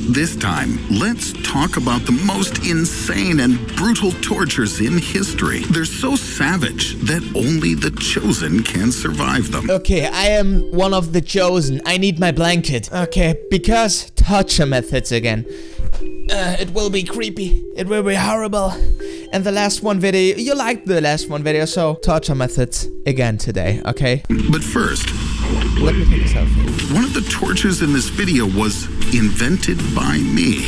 This time, let's talk about the most insane and brutal tortures in history. They're so savage that only the chosen can survive them. Okay, I am one of the chosen. I need my blanket. Okay, because torture methods again. It will be creepy. It will be horrible. And the last one video, you liked the last one video, so torture methods again today, okay? But first, let me take a selfie. One of the tortures in this video was invented by me.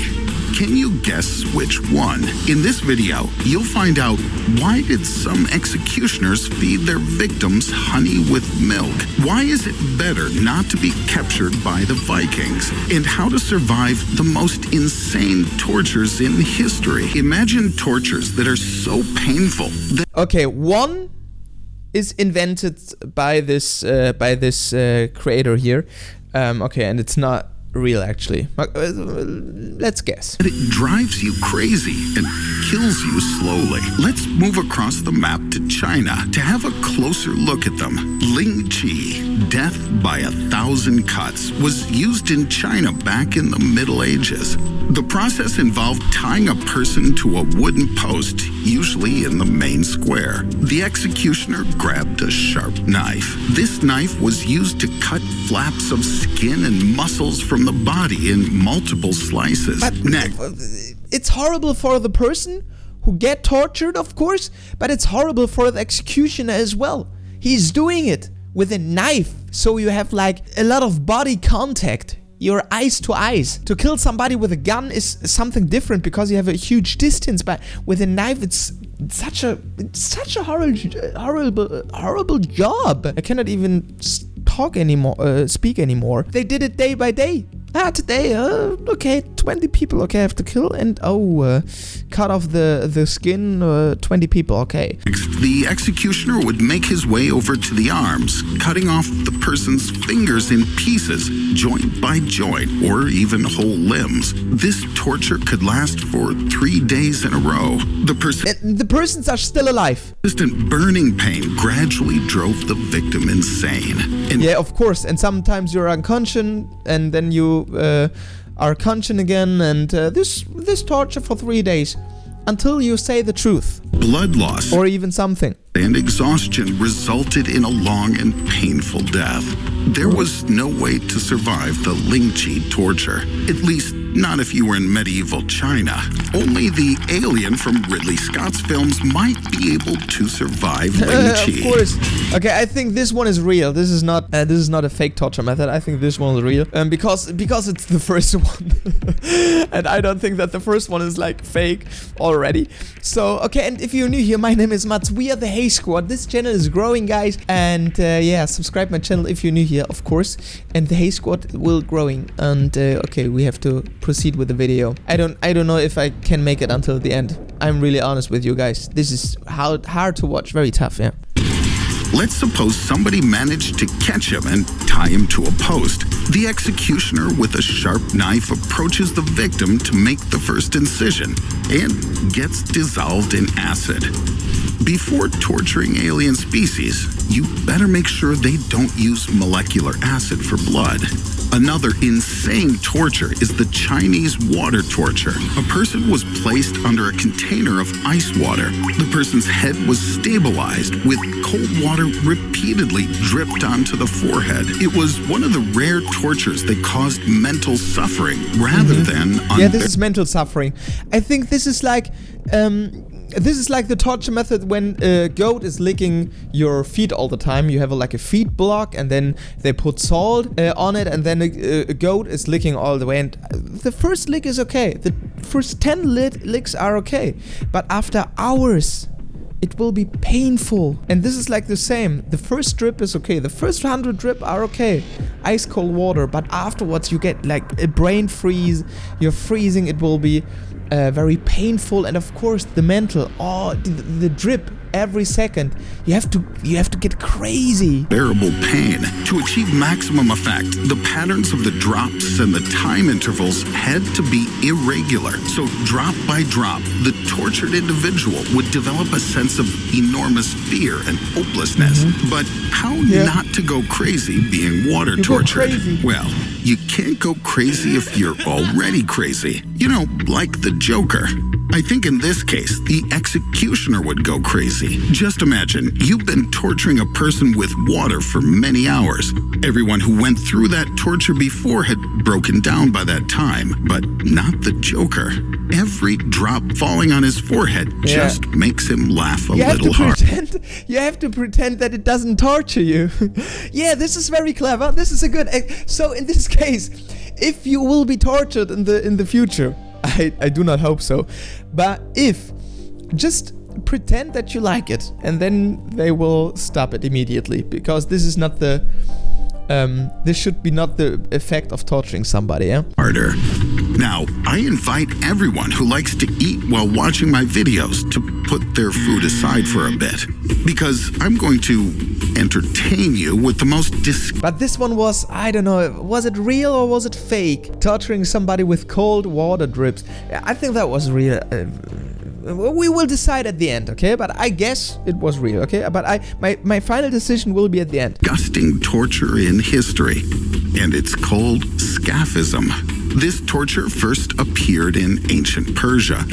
Can you guess which one? In this video, you'll find out why did some executioners feed their victims honey with milk? Why is it better not to be captured by the Vikings? And how to survive the most insane tortures in history. Imagine tortures that are so painful that... Okay, one is invented by this creator here. Okay, and it's not real actually. Let's guess. It drives you crazy and kills you slowly. Let's move across the map to China to have a closer look at them. Ling Chi, death by 1,000 cuts, was used in China back in the Middle Ages. The process involved tying a person to a wooden post, usually in the main square. The executioner grabbed a sharp knife. This knife was used to cut flaps of skin and muscles from the body in multiple slices. But it's horrible for the person who get tortured, of course, but it's horrible for the executioner as well. He's doing it with a knife, so you have like a lot of body contact. You're eyes to eyes. To kill somebody with a gun is something different because you have a huge distance, but with a knife it's such a horrible job. I cannot even talk anymore, speak anymore. They did it day by day. Today, okay, 20 people, okay, I have to kill, and cut off the skin, 20 people, okay. The executioner would make his way over to the arms, cutting off the person's fingers in pieces, joint by joint, or even whole limbs. This torture could last for 3 days in a row. The persons are still alive. Constant burning pain gradually drove the victim insane. And yeah, of course, and sometimes you're unconscious, and then you are conscious again, and this torture for 3 days until you say the truth. Blood loss or even something and exhaustion resulted in a long and painful death. There was no way to survive the Ling Chi torture, at least not if you were in medieval China. Only the alien from Ridley Scott's films might be able to survive Ling Chi. Of course. Okay, I think this one is real. This is not a fake torture method. I think this one is real. Because it's the first one. And I don't think that the first one is like fake already. So, okay, and if you're new here, my name is Mats. We are the Hey Squad. This channel is growing, guys. And yeah, subscribe my channel if you're new here, of course. And the Hey Squad will growing. And okay, we have to proceed with the video. I don't know if I can make it until the end. I'm really honest with you guys. This is hard to watch. Very tough, yeah. Let's suppose somebody managed to catch him and tie him to a post. The executioner with a sharp knife approaches the victim to make the first incision and gets dissolved in acid. Before torturing alien species, you better make sure they don't use molecular acid for blood. Another insane torture is the Chinese water torture. A person was placed under a container of ice water. The person's head was stabilized with cold water repeatedly dripped onto the forehead. It was one of the rare tortures that caused mental suffering rather than... Yeah, this is mental suffering. I think this is like... this is like the torture method when a goat is licking your feet all the time. You have like a feet block, and then they put salt on it, and then a goat is licking all the way. And the first lick is okay. The first 10 licks are okay. But after hours, it will be painful. And this is like the same. The first drip is okay. The first 100 drip are okay. Ice cold water. But afterwards, you get like a brain freeze. You're freezing. It will be... very painful, and of course the mental, the drip every second. You have to get crazy. Bearable pain. To achieve maximum effect, the patterns of the drops and the time intervals had to be irregular. So drop by drop, the tortured individual would develop a sense of enormous fear and hopelessness. But how not to go crazy being water tortured? Well, you can't go crazy if you're already crazy. You know, like the Joker. I think in this case, the executioner would go crazy. Just imagine, you've been torturing a person with water for many hours. Everyone who went through that torture before had broken down by that time, but not the Joker. Every drop falling on his forehead just makes him laugh a little hard. You have to pretend that it doesn't torture you. Yeah, this is very clever. This is a good... So in this case, if you will be tortured in the future, I do not hope so, but if, just pretend that you like it, and then they will stop it immediately, because this is not the... this should be not the effect of torturing somebody, yeah? Harder. Now, I invite everyone who likes to eat while watching my videos to put their food aside for a bit, because I'm going to entertain you with the most But this one was, I don't know, was it real or was it fake? Torturing somebody with cold water drips. I think that was real. We will decide at the end, okay? But I guess it was real, okay? But my final decision will be at the end. Disgusting torture in history, and it's called scaphism. This torture first appeared in ancient Persia.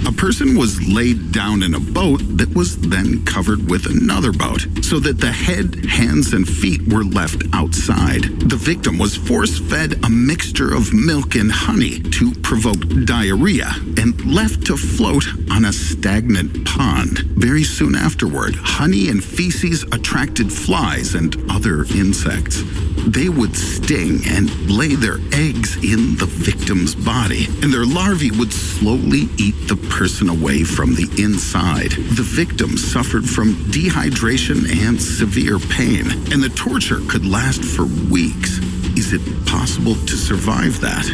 A person was laid down in a boat that was then covered with another boat, so that the head, hands, and feet were left outside. The victim was force-fed a mixture of milk and honey to provoke diarrhea and left to float on a stagnant pond. Very soon afterward, honey and feces attracted flies and other insects. They would sting and lay their eggs in the victim's body, and their larvae would slowly eat the person away from the inside. The victim suffered from dehydration and severe pain, and the torture could last for weeks. Is it possible to survive that?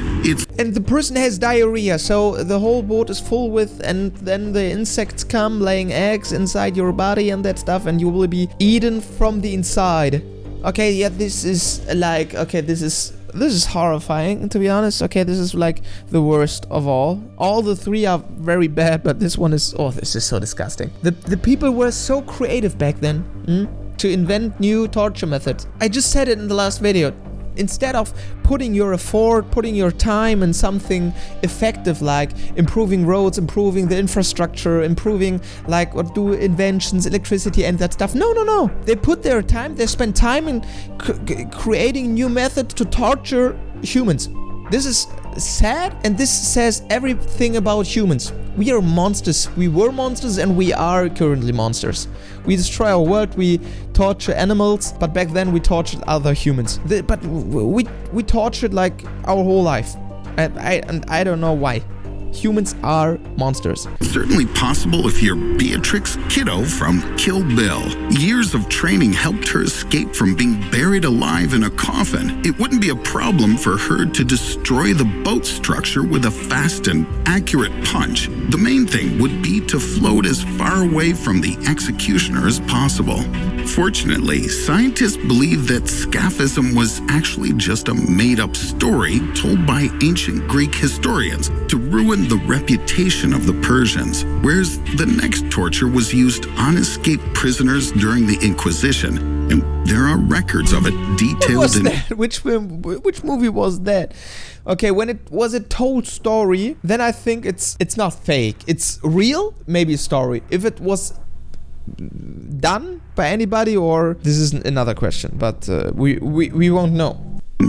And the person has diarrhea, so the whole boat is full with, and then the insects come laying eggs inside your body and that stuff, and you will be eaten from the inside. Okay, yeah, this is like, okay, this is horrifying, to be honest. Okay, this is like the worst of all. All the three are very bad, but this one is, oh, this is so disgusting. The people were so creative back then, to invent new torture methods. I just said it in the last video. Instead of putting your effort, putting your time in something effective, like improving roads, improving the infrastructure, improving like what do inventions, electricity and that stuff. No. They put their time, they spend time in creating new methods to torture humans. This is sad, and this says everything about humans. We are monsters. We were monsters and we are currently monsters. We destroy our world, we torture animals, but back then we tortured other humans. But we tortured like our whole life. And I don't know why. Humans are monsters. Certainly possible if you're Beatrix Kiddo from Kill Bill. Years of training helped her escape from being buried alive in a coffin. It wouldn't be a problem for her to destroy the boat structure with a fast and accurate punch. The main thing would be to float as far away from the executioner as possible. Fortunately, scientists believe that scaphism was actually just a made-up story told by ancient Greek historians to ruin the reputation of the Persians, whereas the next torture was used on escaped prisoners during the Inquisition, and there are records of it detailed in... Which movie was that? Okay, when it was a told story, then I think it's not fake. It's real, maybe a story. If it was done by anybody, or this is another question, but we won't know.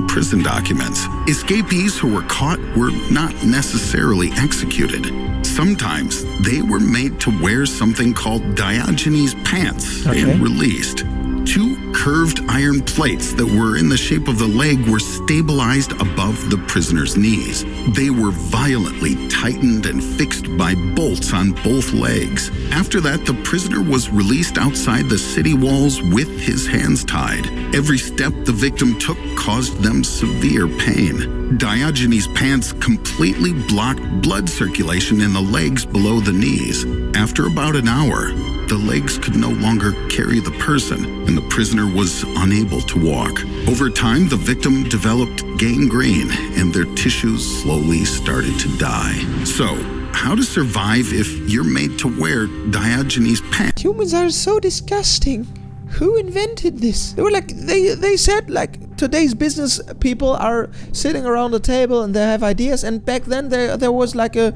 Prison documents. Escapees who were caught were not necessarily executed. Sometimes they were made to wear something called Diogenes pants and released. Two curved iron plates that were in the shape of the leg were stabilized above the prisoner's knees. They were violently tightened and fixed by bolts on both legs. After that, the prisoner was released outside the city walls with his hands tied. Every step the victim took caused them severe pain. Diogenes pants completely blocked blood circulation in the legs below the knees. After about an hour, the legs could no longer carry the person, and the prisoner was unable to walk. Over time, the victim developed gangrene, and their tissues slowly started to die. So, how to survive if you're made to wear Diogenes pants? Humans are so disgusting. Who invented this? They were like, they said like today's business people are sitting around a table and they have ideas, and back then there was like a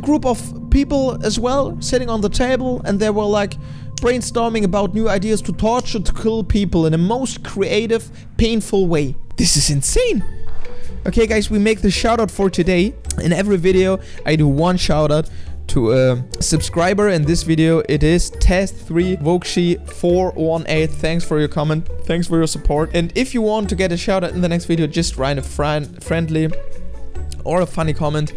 group of people as well sitting on the table, and they were like brainstorming about new ideas to torture, to kill people in a most creative, painful way. This is insane. Okay guys, we make the shout out for today. In every video I do one shout out to a subscriber. In this video it is Test3 Vokshi 418. Thanks for your comment, thanks for your support. And if you want to get a shout out in the next video, just write a friendly or a funny comment,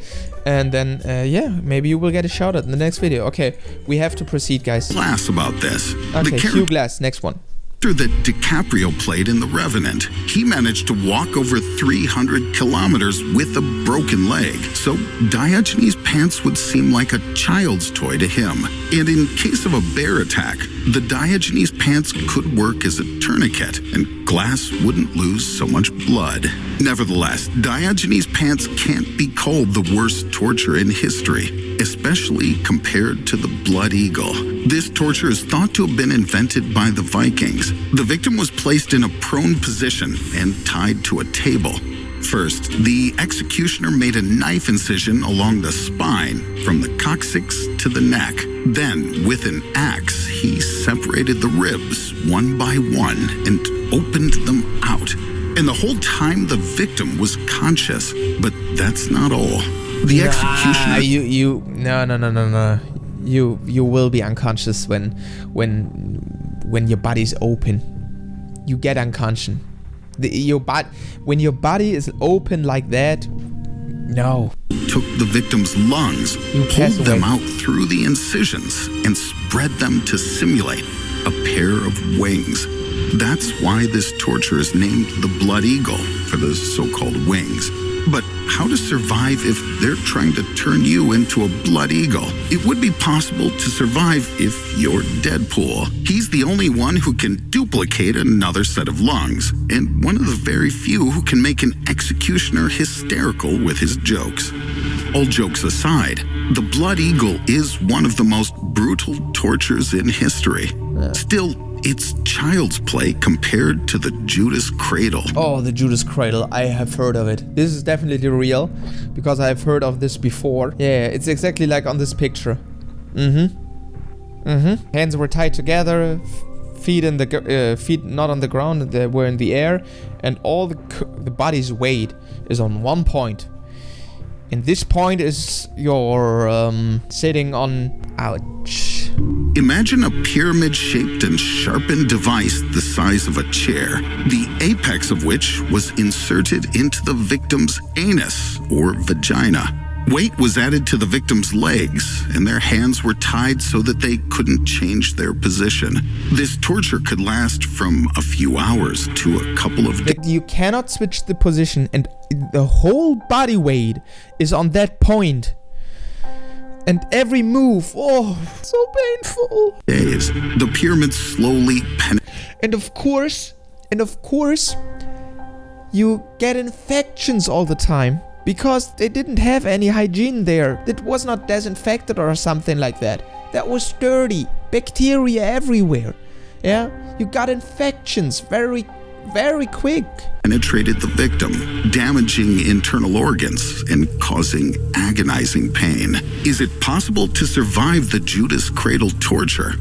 and then yeah, maybe you will get a shout out in the next video. Okay, we have to proceed, guys. Glass about this. Okay, Hugh Glass, next one. That DiCaprio played in The Revenant. He managed to walk over 300 kilometers with a broken leg, so Diogenes pants would seem like a child's toy to him. And in case of a bear attack, the Diogenes pants could work as a tourniquet, and Glass wouldn't lose so much blood. Nevertheless, Diogenes pants can't be called the worst torture in history, especially compared to the blood eagle. This torture is thought to have been invented by the Vikings. The victim was placed in a prone position and tied to a table. First, the executioner made a knife incision along the spine from the coccyx to the neck. Then, with an axe, he separated the ribs one by one and opened them out. And the whole time the victim was conscious, but that's not all. The executioner... No. You will be unconscious when your body's open. You get unconscious. When your body is open like that, no. Took the victim's lungs, pulled them out through the incisions, and spread them to simulate a pair of wings. That's why this torture is named the blood eagle, for the so-called wings. But how to survive if they're trying to turn you into a blood eagle? It would be possible to survive if you're Deadpool. He's the only one who can duplicate another set of lungs, and one of the very few who can make an executioner hysterical with his jokes. All jokes aside, the blood eagle is one of the most brutal tortures in history. Still, it's child's play compared to the Judas Cradle. Oh, the Judas Cradle. I have heard of it. This is definitely real, because I've heard of this before. Yeah, it's exactly like on this picture. Hands were tied together, feet not on the ground, they were in the air, and all the body's weight is on one point. And this point is your sitting on... Ouch. Imagine a pyramid-shaped and sharpened device the size of a chair, the apex of which was inserted into the victim's anus or vagina. Weight was added to the victim's legs, and their hands were tied so that they couldn't change their position. This torture could last from a few hours to a couple of days. You cannot switch the position, and the whole body weight is on that point. And every move, oh, so painful. Days. The pyramid slowly And of course, you get infections all the time, because they didn't have any hygiene there. It was not disinfected or something like that. That was dirty, bacteria everywhere. Yeah, you got infections very quick. Penetrated the victim, damaging internal organs and causing agonizing pain. Is it possible to survive the Judas Cradle torture?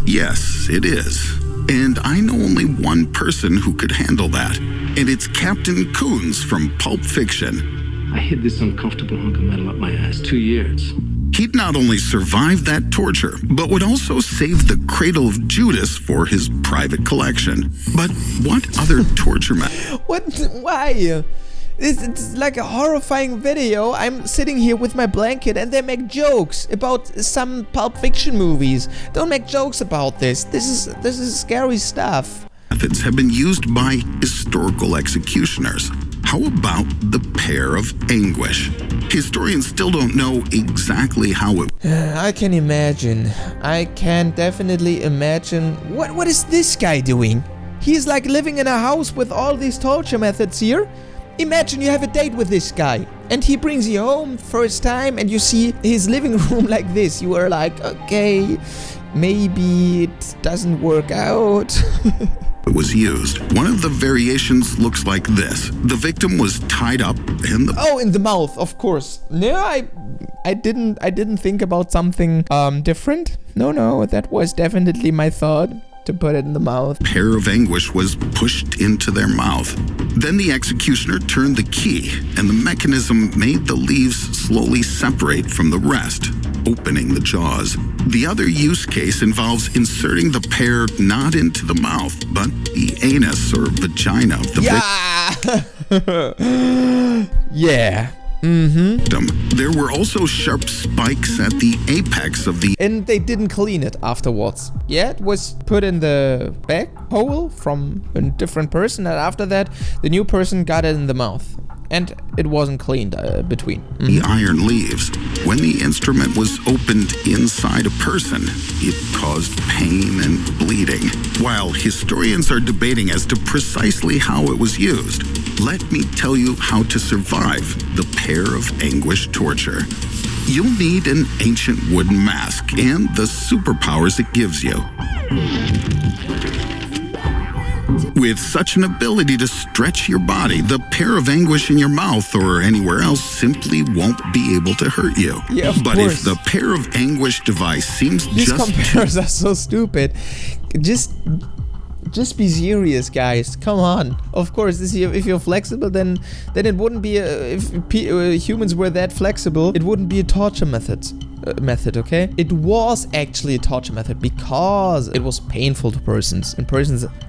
Yes, it is. And I know only one person who could handle that. And it's Captain Coons from Pulp Fiction. I hid this uncomfortable hunk of metal up my ass 2 years. He'd not only survive that torture, but would also save the Cradle of Judas for his private collection. But what other torture What? Why? It's like a horrifying video. I'm sitting here with my blanket and they make jokes about some Pulp Fiction movies. Don't make jokes about this. This is scary stuff. methods have been used by historical executioners? how about the pear of anguish? Historians still don't know exactly how it... I can imagine. I can definitely imagine. What is this guy doing? He's like living in a house with all these torture methods here. Imagine you have a date with this guy and he brings you home first time and you see his living room like this. You are like, okay, maybe it doesn't work out. It was used. One of the variations looks like this. The victim was tied up in the... Oh, in the mouth, of course. No, I didn't think about something different. No, that was definitely my thought. To put it in the mouth. Pear of anguish was pushed into their mouth. Then the executioner turned the key, and the mechanism made the leaves slowly separate from the rest, opening the jaws. The other use case involves inserting the pear not into the mouth, but the anus or vagina of the victim. Yeah. Mm-hmm. There were also sharp spikes at the apex of the... And they didn't clean it afterwards. Yeah, it was put in the back hole from a different person, and after that, the new person got it in the mouth. And it wasn't cleaned between. The iron leaves. When the instrument was opened inside a person, it caused pain and bleeding. While historians are debating as to precisely how it was used, let me tell you how to survive the pear of anguish torture. You'll need an ancient wooden mask and the superpowers it gives you. With such an ability to stretch your body, the pear of anguish in your mouth or anywhere else simply won't be able to hurt you. Yeah, of but course. if the pear of anguish device seems These just... compares are so stupid. Just be serious, guys. Come on. Of course, if you're flexible, then it wouldn't be if humans were that flexible, it wouldn't be a torture method, okay? It was actually a torture method because it was painful to persons,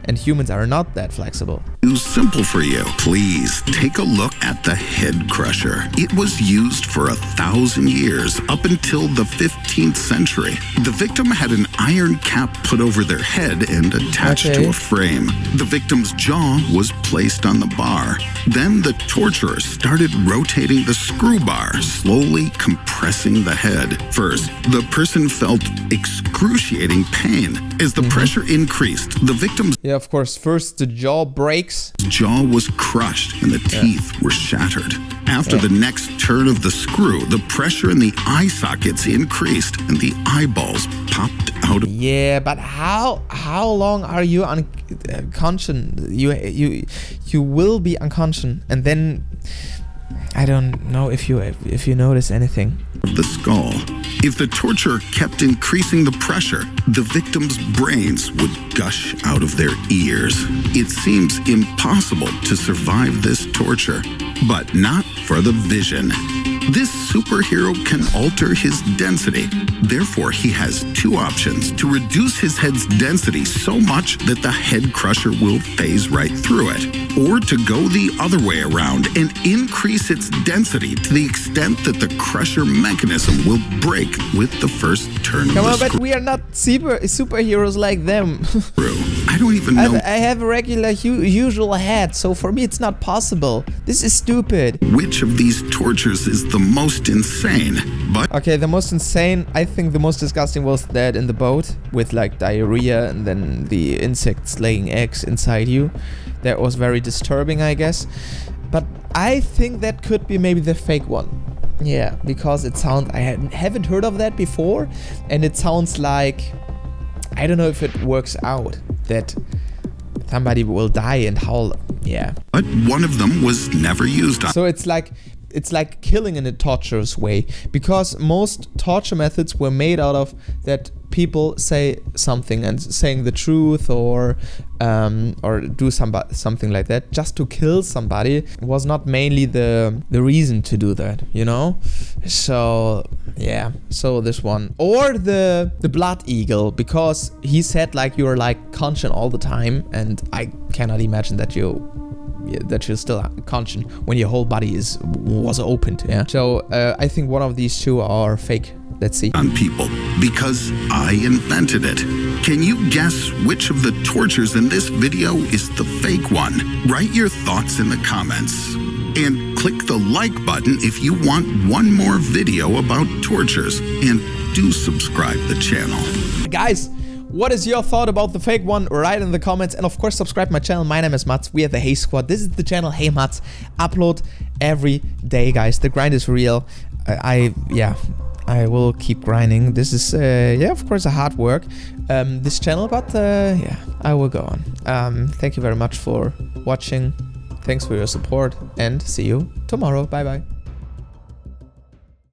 and humans are not that flexible. Too simple for you. Please take a look at the head crusher. It was used for 1,000 years, up until the 15th century. The victim had an iron cap put over their head and attached to a frame. The victim's jaw was placed on the bar. Then the torturer started rotating the screw bar, slowly compressing the head. First, the person felt excruciating pain. As the pressure increased, the victim's of course, first the jaw breaks. jaw was crushed and the teeth were shattered. After the next turn of the screw, the pressure in the eye sockets increased and the eyeballs popped out. Yeah, but how long are you unconscious? You will be unconscious, and then I don't know if you notice anything. Of the skull. If the torturer kept increasing the pressure, the victim's brains would gush out of their ears. It seems impossible to survive this torture, but not for the vision. This superhero can alter his density. Therefore, he has two options: to reduce his head's density so much that the head crusher will phase right through it, or to go the other way around and increase its density to the extent that the crusher mechanism will break with the first turn of the screw. But we are not superheroes like them. I don't even know. I have a regular, usual head, so for me it's not possible. This is stupid. Which of these tortures is the most insane? But okay, the most insane, I think the most disgusting was that in the boat with like diarrhea and then the insects laying eggs inside you. That was very disturbing, I guess. But I think that could be maybe the fake one. Yeah, because it sounds, I haven't heard of that before, and it sounds like, I don't know if it works out that somebody will die and how, yeah. But one of them was never used on. So it's like killing in a torturous way, because most torture methods were made out of that people say something and saying the truth or do something like that just to kill somebody was not mainly the reason to do that, you know. So yeah, so this one, or the blood eagle, because he said like you're like conscious all the time, and I cannot imagine that you're still conscious when your whole body was opened. Yeah. So I think one of these two are fake. Let's see. On people, because I invented it. Can you guess which of the tortures in this video is the fake one? Write your thoughts in the comments. And click the like button if you want one more video about tortures. And do subscribe the channel. Guys, what is your thought about the fake one? Write in the comments, and of course subscribe my channel. My name is Mats. We are the Hey Squad. This is the channel HeyMats. Upload every day, guys. The grind is real. I will keep grinding. This is of course a hard work, this channel, but yeah, I will go on. Thank you very much for watching. Thanks for your support, and see you tomorrow. Bye bye.